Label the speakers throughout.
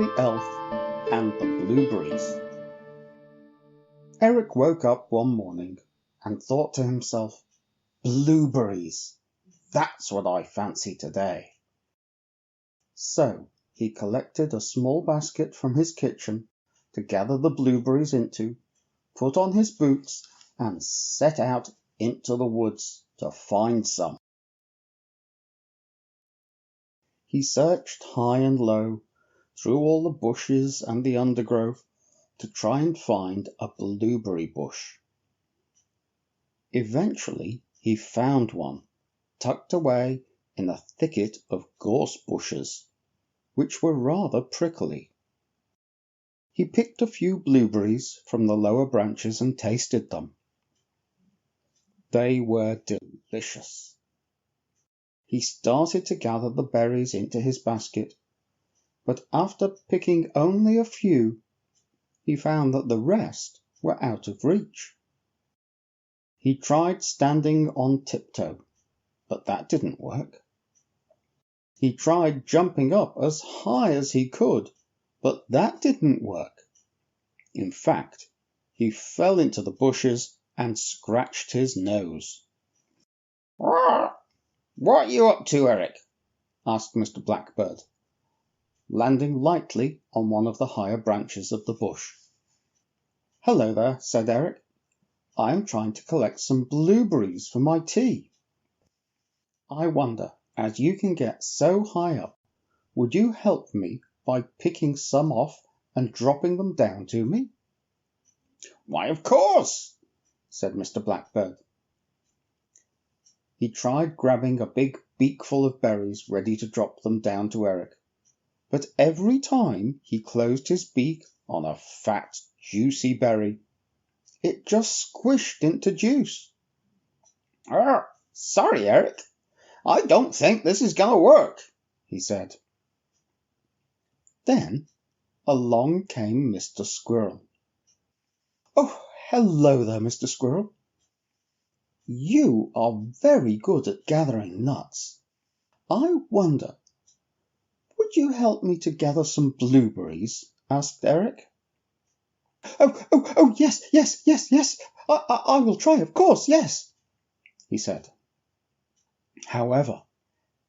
Speaker 1: the Elf and the Blueberries. Eric woke up one morning and thought to himself, "Blueberries, that's what I fancy today." So he collected a small basket from his kitchen to gather the blueberries into, put on his boots, and set out into the woods to find some. He searched high and low, through all the bushes and the undergrowth, to try and find a blueberry bush. Eventually he found one, tucked away in a thicket of gorse bushes, which were rather prickly. He picked a few blueberries from the lower branches and tasted them. They were delicious. He started to gather the berries into his basket, but after picking only a few, he found that the rest were out of reach. He tried standing on tiptoe, but that didn't work. He tried jumping up as high as he could, but that didn't work. In fact, he fell into the bushes and scratched his nose. "What are you up to, Eric?" asked Mr. Blackbird, landing lightly on one of the higher branches of the bush. "Hello there," said Eric. "I am trying to collect some blueberries for my tea. I wonder, as you can get so high up, would you help me by picking some off and dropping them down to me?" "Why, of course," said Mr. Blackbird. He tried grabbing a big beakful of berries ready to drop them down to Eric, but every time he closed his beak on a fat, juicy berry, it just squished into juice. "Sorry, Eric, I don't think this is going to work," he said. Then along came Mr. Squirrel. "Oh, hello there, Mr. Squirrel. You are very good at gathering nuts. I wonder, would you help me to gather some blueberries?" asked Eric. Oh, yes. I will try, of course, yes," he said. However,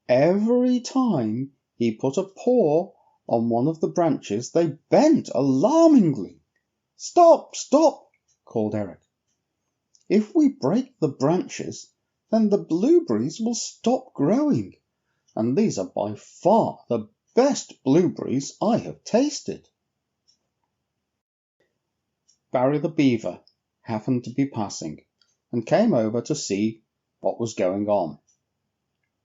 Speaker 1: every time he put a paw on one of the branches, they bent alarmingly. Stop!" called Eric. "If we break the branches, then the blueberries will stop growing, and these are by far the best blueberries I have tasted." Barry the Beaver happened to be passing, and came over to see what was going on.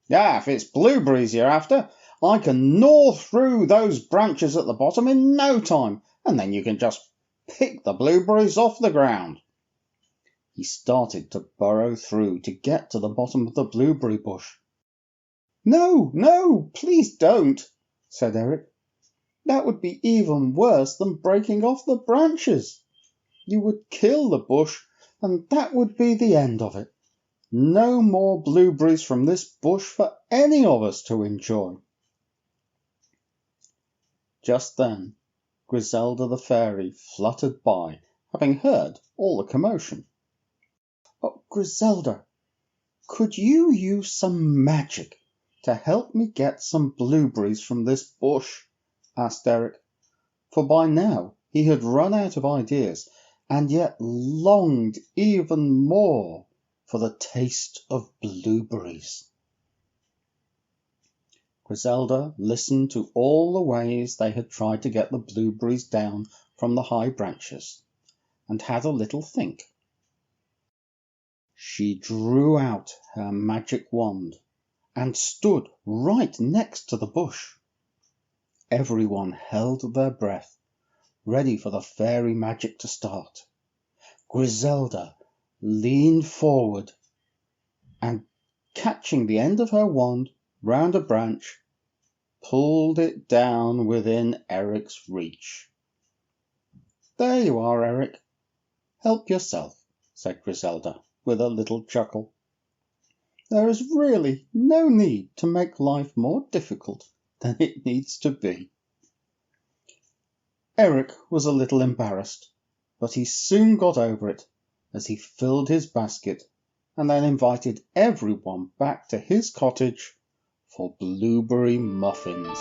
Speaker 1: "If it's blueberries you're after, I can gnaw through those branches at the bottom in no time, and then you can just pick the blueberries off the ground." He started to burrow through to get to the bottom of the blueberry bush. No, please don't," said Eric. "That would be even worse than breaking off the branches. You would kill the bush, and that would be the end of it. No more blueberries from this bush for any of us to enjoy." Just then Griselda the fairy fluttered by, having heard all the commotion. "Oh, Griselda, could you use some magic to help me get some blueberries from this bush?" asked Eric, for by now he had run out of ideas, and yet longed even more for the taste of blueberries. Griselda listened to all the ways they had tried to get the blueberries down from the high branches, and had a little think. She drew out her magic wand, and stood right next to the bush. Everyone held their breath, ready for the fairy magic to start. Griselda leaned forward, and catching the end of her wand round a branch, pulled it down within Eric's reach. "There you are, Eric. Help yourself," said Griselda, with a little chuckle. "There is really no need to make life more difficult than it needs to be." Eric was a little embarrassed, but he soon got over it as he filled his basket and then invited everyone back to his cottage for blueberry muffins.